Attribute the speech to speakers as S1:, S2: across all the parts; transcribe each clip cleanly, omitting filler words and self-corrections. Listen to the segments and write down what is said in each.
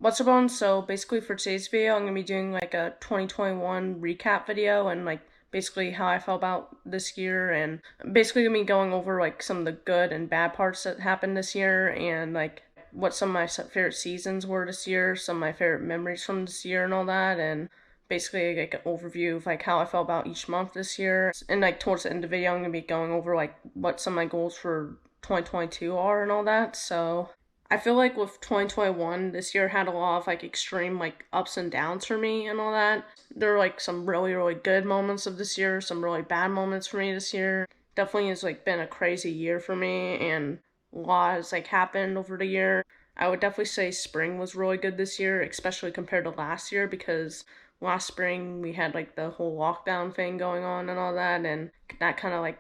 S1: What's up, everyone? So basically for today's video, I'm gonna be doing like a 2021 recap video and like basically how I felt about this year, and basically gonna be going over like some of the good and bad parts that happened this year, and like what some of my favorite seasons were this year, some of my favorite memories from this year and all that, and basically like an overview of like how I felt about each month this year. And like towards the end of the video, I'm gonna be going over like what some of my goals for 2022 are and all that. So I feel like with 2021, this year had a lot of like extreme like ups and downs for me and all that. There were like some really, really good moments of this year, some really bad moments for me this year. Definitely has like been a crazy year for me, and a lot has like happened over the year. I would definitely say spring was really good this year, especially compared to last year, because last spring we had like the whole lockdown thing going on and all that, and that kind of like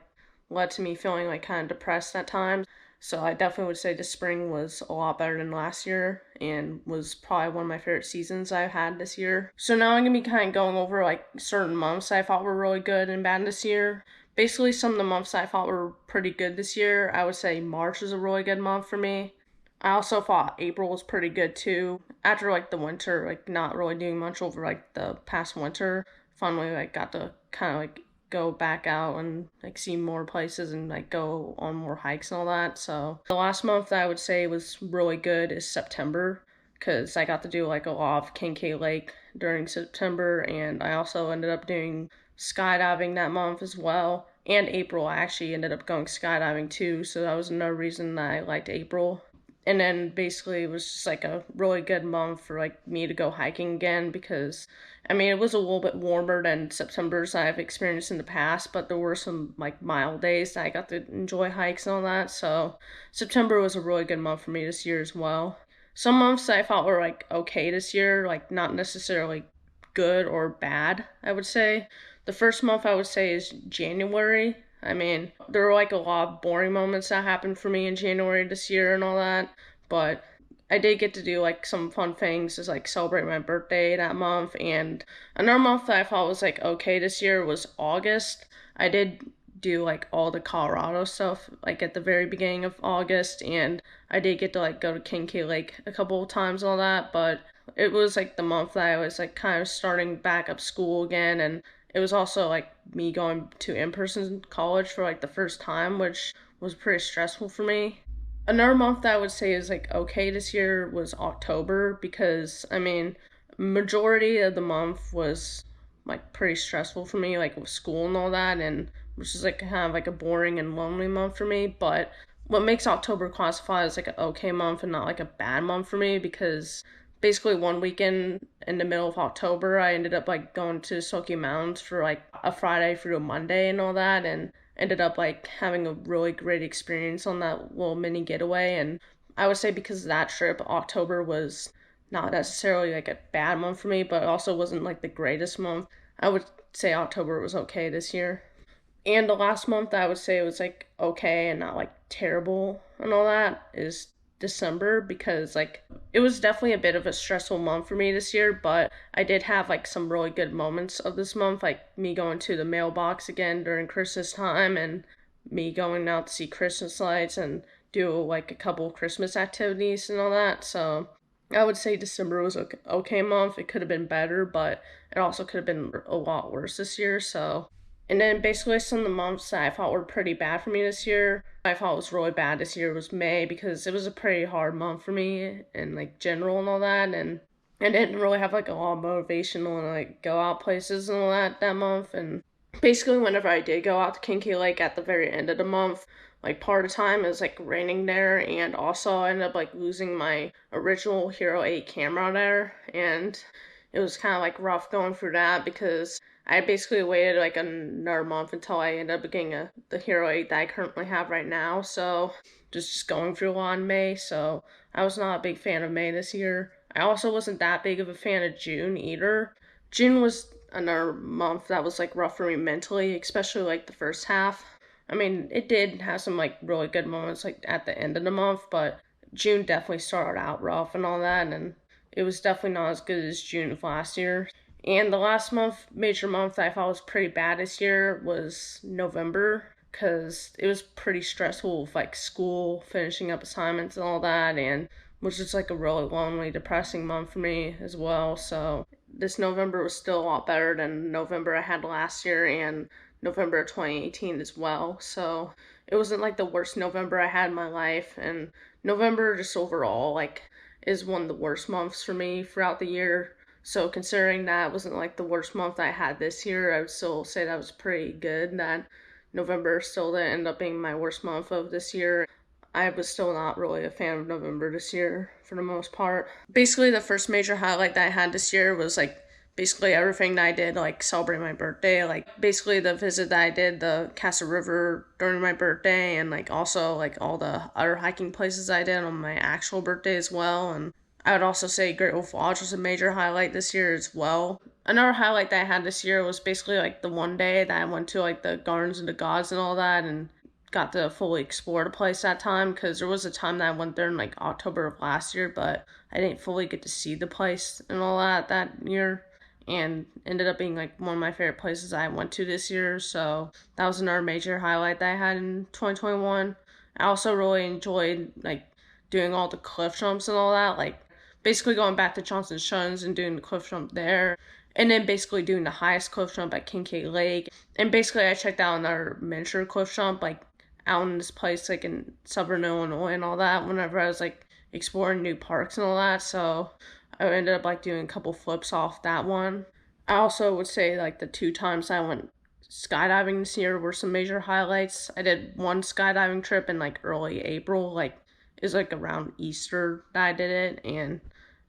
S1: led to me feeling like kind of depressed at times. So I definitely would say the spring was a lot better than last year and was probably one of my favorite seasons I've had this year. So now I'm gonna be kind of going over like certain months I thought were really good and bad this year. Basically, some of the months I thought were pretty good this year, I would say March is a really good month for me. I also thought April was pretty good too. After like the winter, like not really doing much over like the past winter, finally like got to kind of like go back out and like see more places and like go on more hikes and all that. So the last month that I would say was really good is September, because I got to do like a lot of Kincaid Lake during September, and I also ended up doing skydiving that month as well. And April, I actually ended up going skydiving too, so that was another reason that I liked April. And then basically it was just like a really good month for like me to go hiking again, because I mean it was a little bit warmer than September's I've experienced in the past, but there were some like mild days that I got to enjoy hikes and all that. So September was a really good month for me this year as well. Some months I thought were like okay this year, like not necessarily good or bad, I would say. The first month I would say is January. I mean, there were like a lot of boring moments that happened for me in January this year and all that, but I did get to do like some fun things as like celebrate my birthday that month. And another month that I thought was like okay this year was August. I did do like all the Colorado stuff like at the very beginning of August, and I did get to like go to Kincaid Lake a couple of times and all that, but it was like the month that I was like kind of starting back up school again, and it was also like me going to in-person college for like the first time, which was pretty stressful for me. Another month that I would say is like okay this year was October, because I mean majority of the month was like pretty stressful for me, like with school and all that, and which is like kind of like a boring and lonely month for me. But what makes October classify as like an okay month and not like a bad month for me, because basically one weekend in the middle of October I ended up like going to Smoky Mountains for like a Friday through a Monday and all that, and ended up like having a really great experience on that little mini getaway. And I would say because of that trip, October was not necessarily like a bad month for me, but it also wasn't like the greatest month. I would say October was okay this year. And the last month I would say was like okay and not like terrible and all that is December, because like it was definitely a bit of a stressful month for me this year, but I did have like some really good moments of this month, like me going to the mailbox again during Christmas time, and me going out to see Christmas lights and do like a couple Christmas activities and all that. So I would say December was okay month. It could have been better, but it also could have been a lot worse this year. So, and then basically some of the months that I thought were pretty bad for me this year, I thought was really bad this year was May, because it was a pretty hard month for me and like general and all that, and I didn't really have like a lot of motivation to like go out places and all that month. And basically whenever I did go out to Kinky Lake at the very end of the month, like part of the time it was like raining there, and also I ended up like losing my original Hero 8 camera there, and it was kind of like rough going through that, because I basically waited like another month until I ended up getting the Hero 8 that I currently have right now. So just going through a lot in May. So I was not a big fan of May this year. I also wasn't that big of a fan of June either. June was another month that was like rough for me mentally, especially like the first half. I mean, it did have some like really good moments like at the end of the month, but June definitely started out rough and all that, and it was definitely not as good as June of last year. And the last month, major month that I thought was pretty bad this year was November, because it was pretty stressful with like school, finishing up assignments and all that, and which is like a really lonely, depressing month for me as well. So this November was still a lot better than November I had last year and November 2018 as well. So it wasn't like the worst November I had in my life. And November, just overall, like, is one of the worst months for me throughout the year. So considering that wasn't like the worst month I had this year, I would still say that was pretty good. That November still didn't end up being my worst month of this year. I was still not really a fan of November this year for the most part. Basically, the first major highlight that I had this year was like basically everything that I did, like celebrate my birthday, like basically the visit that I did, the Casa River during my birthday, and like also like all the other hiking places I did on my actual birthday as well. And I would also say Great Wolf Lodge was a major highlight this year as well. Another highlight that I had this year was basically like the one day that I went to like the Gardens of the Gods and all that, and got to fully explore the place that time, because there was a time that I went there in like October of last year, but I didn't fully get to see the place and all that year, and ended up being like one of my favorite places I went to this year. So that was another major highlight that I had in 2021. I also really enjoyed like doing all the cliff jumps and all that, like basically going back to Johnson Shuns and doing the cliff jump there, and then basically doing the highest cliff jump at Kincaid Lake. And basically I checked out another miniature cliff jump like out in this place like in southern Illinois and all that whenever I was like exploring new parks and all that. So I ended up like doing a couple flips off that one. I also would say like the 2 times I went skydiving this year were some major highlights. I did one skydiving trip in like early April, like it was like around Easter that I did it, and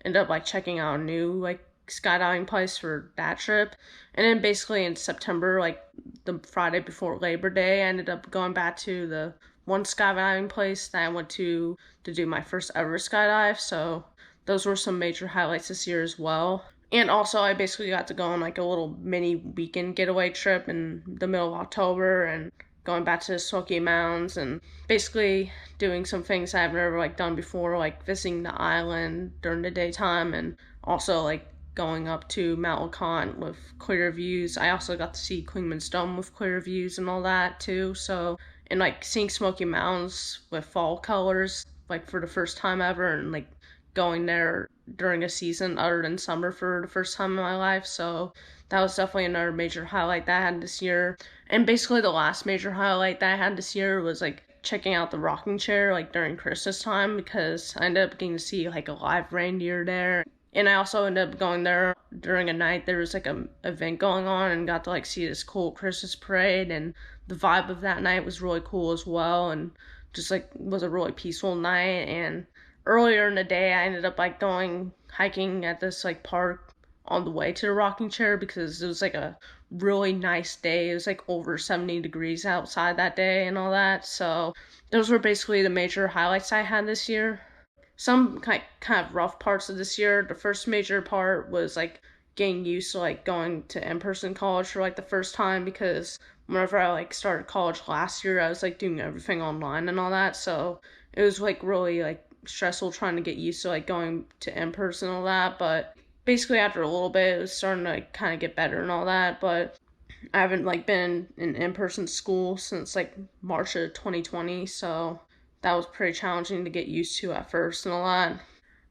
S1: ended up like checking out a new like skydiving place for that trip. And then basically in September, like the Friday before Labor Day, I ended up going back to the one skydiving place that I went to do my first ever skydive. So those were some major highlights this year as well. And also I basically got to go on like a little mini weekend getaway trip in the middle of October, and going back to the Smoky Mountains and basically doing some things I've never like done before, like visiting the island during the daytime, and also like going up to Mount LeConte with clear views. I also got to see Queenman's Dome with clear views and all that too. So, and like seeing Smoky Mountains with fall colors, like for the first time ever, and like going there during a season other than summer for the first time in my life. So that was definitely another major highlight that I had this year. And basically the last major highlight that I had this year was like checking out the rocking chair like during Christmas time, because I ended up getting to see like a live reindeer there. And I also ended up going there during a night there was like a event going on, and got to like see this cool Christmas parade, and the vibe of that night was really cool as well, and just like was a really peaceful night. And earlier in the day I ended up like going hiking at this like park on the way to the rocking chair, because it was like a really nice day. It was like over 70 degrees outside that day and all that. So those were basically the major highlights I had this year. Some kind of rough parts of this year. The first major part was like getting used to like going to in-person college for like the first time, because whenever I like started college last year I was like doing everything online and all that. So it was like really like stressful trying to get used to like going to in-person and all that. But basically after a little bit it was starting to like kind of get better and all that. But I haven't like been in in-person school since like March of 2020, so that was pretty challenging to get used to at first and a lot.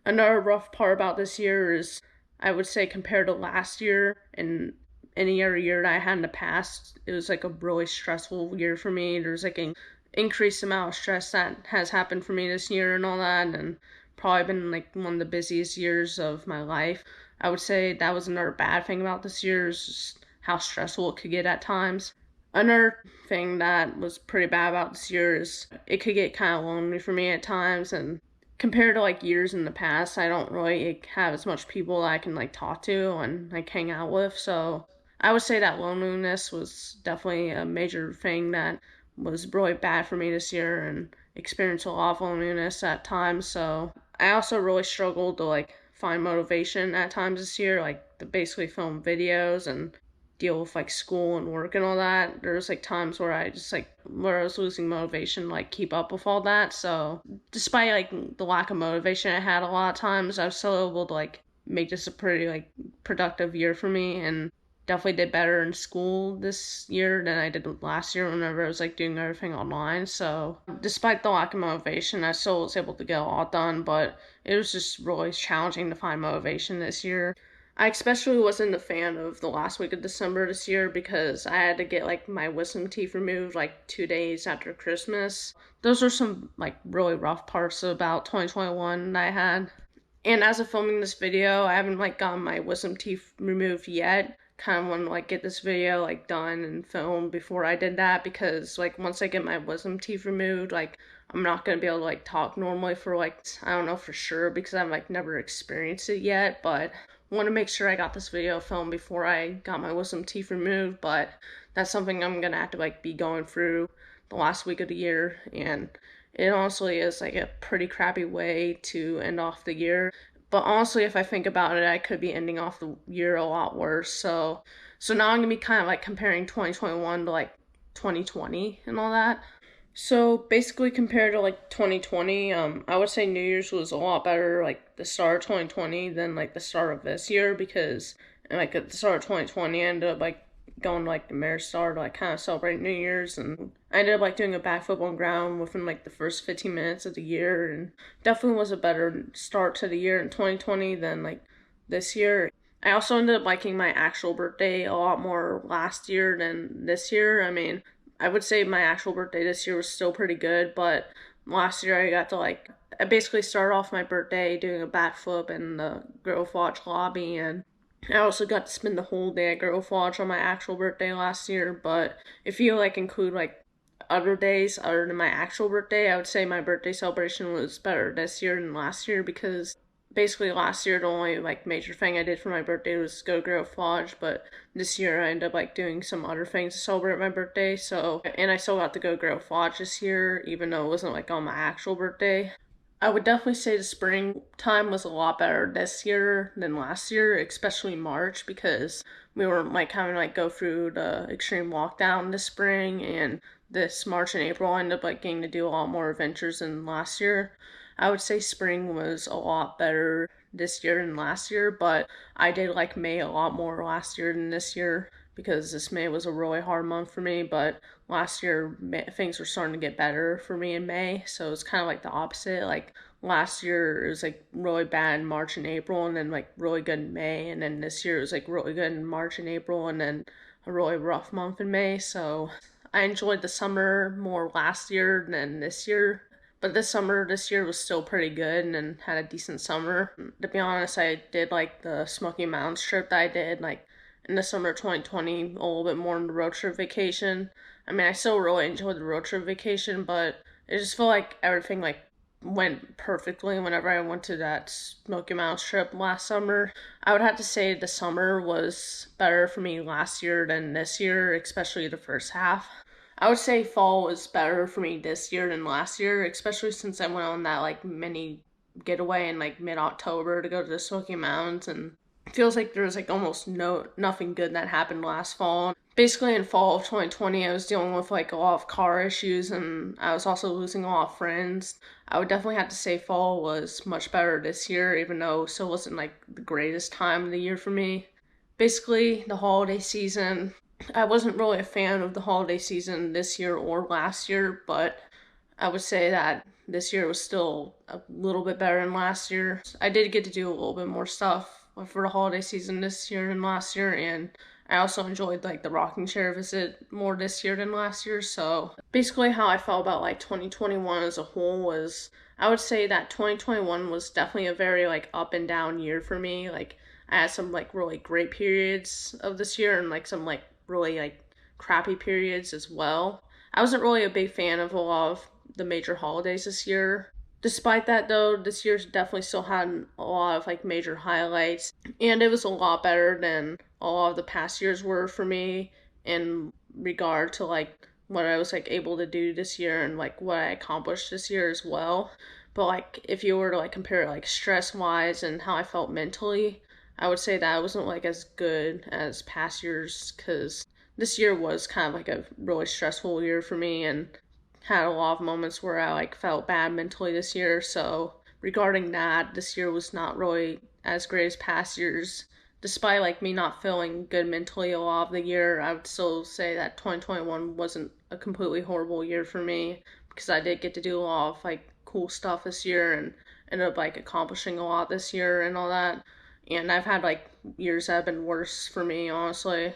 S1: Another rough part about this year is, I would say compared to last year and any other year that I had in the past, it was like a really stressful year for me. There's like an increased amount of stress that has happened for me this year and all that, and probably been like one of the busiest years of my life. I would say that was another bad thing about this year, is just how stressful it could get at times. Another thing that was pretty bad about this year is it could get kind of lonely for me at times, and compared to like years in the past, I don't really like, have as much people that I can like talk to and like hang out with. So I would say that loneliness was definitely a major thing that was really bad for me this year, and experienced a lot of loneliness at times. So I also really struggled to like find motivation at times this year, like to basically film videos and deal with like school and work and all that. There's like times where I just like where I was losing motivation to like keep up with all that. So despite like the lack of motivation I had a lot of times, I was still able to like make this a pretty like productive year for me. And definitely did better in school this year than I did last year whenever I was like doing everything online. So despite the lack of motivation, I still was able to get a lot done, but it was just really challenging to find motivation this year. I especially wasn't a fan of the last week of December this year because I had to get like my wisdom teeth removed like 2 days after Christmas. Those are some like really rough parts about 2021 I had. And as of filming this video, I haven't like gotten my wisdom teeth removed yet. Kind of want to like get this video like done and filmed before I did that because like once I get my wisdom teeth removed, like I'm not gonna be able to like talk normally for like I don't know for sure because I've like never experienced it yet, but want to make sure I got this video filmed before I got my wisdom teeth removed. But that's something I'm gonna have to like be going through the last week of the year, and it honestly is like a pretty crappy way to end off the year. But honestly, if I think about it, I could be ending off the year a lot worse. So now I'm gonna be kind of like comparing 2021 to like 2020 and all that. So basically, compared to like 2020, I would say New Year's was a lot better, like the start of 2020 than like the start of this year because like at the start of 2020, I ended up like going to like the mayor's star to like kind of celebrate New Year's, and I ended up like doing a backflip on ground within like the first 15 minutes of the year, and definitely was a better start to the year in 2020 than like this year. I also ended up liking my actual birthday a lot more last year than this year. I mean, I would say my actual birthday this year was still pretty good, but last year I got to like, I basically started off my birthday doing a backflip in the Grove Lodge lobby, and I also got to spend the whole day at Grove Lodge on my actual birthday last year. But if you like include like other days other than my actual birthday, I would say my birthday celebration was better this year than last year because basically last year the only like major thing I did for my birthday was go to Grove Lodge, but this year I ended up like doing some other things to celebrate my birthday. So and I still got to go to Grove Lodge this year, even though it wasn't like on my actual birthday. I would definitely say the springtime was a lot better this year than last year, especially March, because we were like having to like go through the extreme lockdown this spring, and this March and April I ended up like getting to do a lot more adventures than last year. I would say spring was a lot better this year than last year, but I did like May a lot more last year than this year because this May was a really hard month for me, but last year things were starting to get better for me in May, so it's kind of like the opposite. Like last year it was like really bad in March and April, and then like really good in May, and then this year it was like really good in March and April, and then a really rough month in May. So I enjoyed the summer more last year than this year. But this year was still pretty good and had a decent summer. To be honest, I did like the Smoky Mountains trip that I did like in the summer of 2020 a little bit more in the road trip vacation. I mean, I still really enjoyed the road trip vacation, but it just felt like everything like went perfectly whenever I went to that Smoky Mountains trip last summer. I would have to say the summer was better for me last year than this year, especially the first half. I would say fall was better for me this year than last year, especially since I went on that like mini getaway in like mid-October to go to the Smoky Mountains, and it feels like there was like almost nothing good that happened last fall. Basically in fall of 2020 I was dealing with like a lot of car issues, and I was also losing a lot of friends. I would definitely have to say fall was much better this year, even though it still wasn't like the greatest time of the year for me. Basically the holiday season, I wasn't really a fan of the holiday season this year or last year, but I would say that this year was still a little bit better than last year. I did get to do a little bit more stuff for the holiday season this year than last year, and I also enjoyed like the rocking chair visit more this year than last year. So basically how I felt about like 2021 as a whole was, I would say that 2021 was definitely a very like up and down year for me. Like I had some like really great periods of this year and like some like really like crappy periods as well. I wasn't really a big fan of a lot of the major holidays this year. Despite that though, this year's definitely still had a lot of like major highlights, and it was a lot better than a lot of the past years were for me in regard to like what I was like able to do this year and like what I accomplished this year as well. But like if you were to like compare it like stress wise and how I felt mentally, I would say that wasn't like as good as past years because this year was kind of like a really stressful year for me and had a lot of moments where I like felt bad mentally this year. So regarding that, this year was not really as great as past years despite like me not feeling good mentally a lot of the year, I would still say that 2021 wasn't a completely horrible year for me because I did get to do a lot of like cool stuff this year and ended up like accomplishing a lot this year and all that. And I've had like years that have been worse for me, honestly.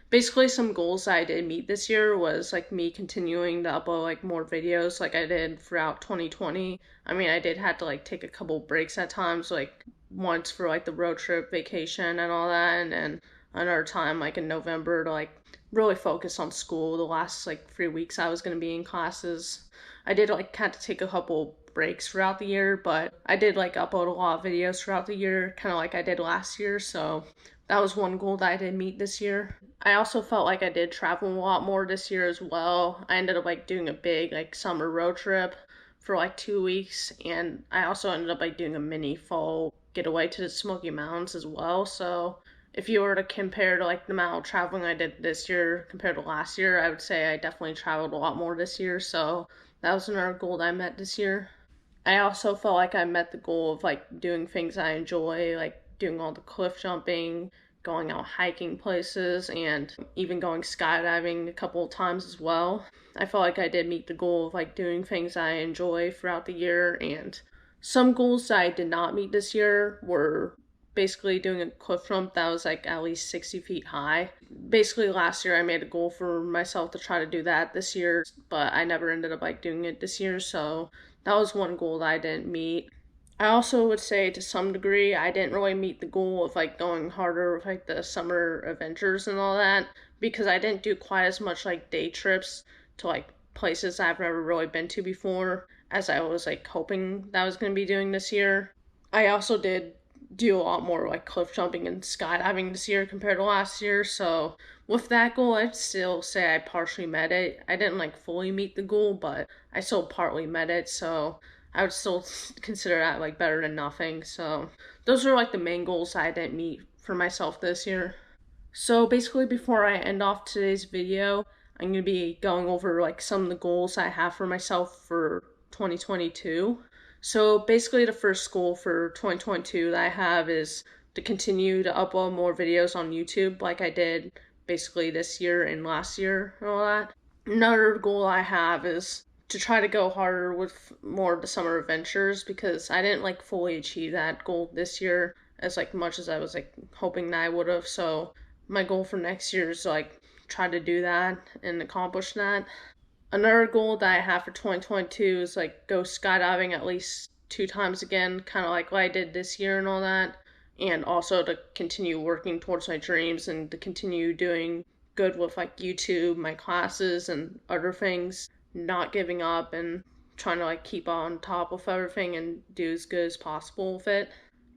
S1: Basically, some goals I did meet this year was like me continuing to upload like more videos like I did throughout 2020. I mean, I did have to like take a couple breaks at times, like once for like the road trip vacation and all that, and then another time like in November to like really focus on school. The last like 3 weeks I was gonna be in classes. I did like had to take a couple breaks throughout the year, but I did like upload a lot of videos throughout the year, kind of like I did last year. So that was one goal that I did meet this year. I also felt like I did travel a lot more this year as well. I ended up like doing a big like summer road trip for like 2 weeks, and I also ended up like doing a mini fall getaway to the Smoky Mountains as well. So if you were to compare to like the amount of traveling I did this year compared to last year, I would say I definitely traveled a lot more this year. So that was another goal that I met this year. I also felt like I met the goal of like doing things I enjoy, like doing all the cliff jumping, going out hiking places, and even going skydiving a couple of times as well. I felt like I did meet the goal of like doing things I enjoy throughout the year, and some goals that I did not meet this year were basically doing a cliff jump that was like at least 60 feet high. Basically, last year I made a goal for myself to try to do that this year, but I never ended up like doing it this year, so that was one goal that I didn't meet. I also would say to some degree I didn't really meet the goal of like going harder with like the summer adventures and all that because I didn't do quite as much like day trips to like places I've never really been to before as I was like hoping that I was going to be doing this year. I also did do a lot more like cliff jumping and skydiving this year compared to last year, so with that goal I'd still say I partially met it. I didn't like fully meet the goal, but I still partly met it, so I would still consider that like better than nothing. So those are like the main goals I didn't meet for myself this year. So basically, before I end off today's video, I'm going to be going over like some of the goals I have for myself for 2022. So basically, the first goal for 2022 that I have is to continue to upload more videos on YouTube like I did basically this year and last year and all that. Another goal I have is to try to go harder with more of the summer adventures because I didn't like fully achieve that goal this year as like much as I was like hoping that I would have. So my goal for next year is to like try to do that and accomplish that. Another goal that I have for 2022 is like go skydiving at least 2 times again, kind of like what I did this year and all that. And also to continue working towards my dreams and to continue doing good with like YouTube, my classes, and other things, not giving up and trying to like keep on top of everything and do as good as possible with it.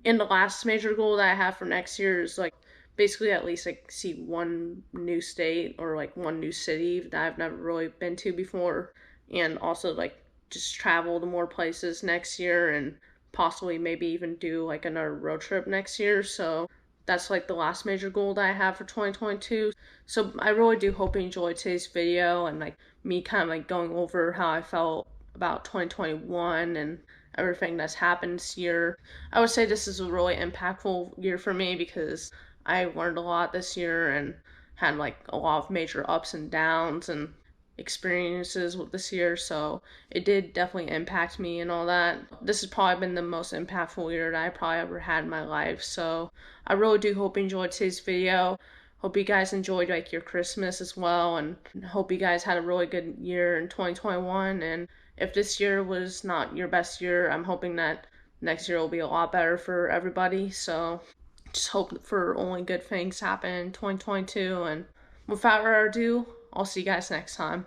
S1: And the last major goal that I have for next year is like basically at least like see one new state or like one new city that I've never really been to before, and also like just travel to more places next year and possibly maybe even do like another road trip next year. So that's like the last major goal that I have for 2022. So I really do hope you enjoyed today's video and like me kind of like going over how I felt about 2021 and everything that's happened this year. I would say this is a really impactful year for me because I learned a lot this year and had like a lot of major ups and downs and experiences with this year, so it did definitely impact me and all that. This has probably been the most impactful year that I probably ever had in my life, so I really do hope you enjoyed today's video. Hope you guys enjoyed like your Christmas as well, and hope you guys had a really good year in 2021. And if this year was not your best year, I'm hoping that next year will be a lot better for everybody. So just hope for only good things happen in 2022. And without further ado, I'll see you guys next time.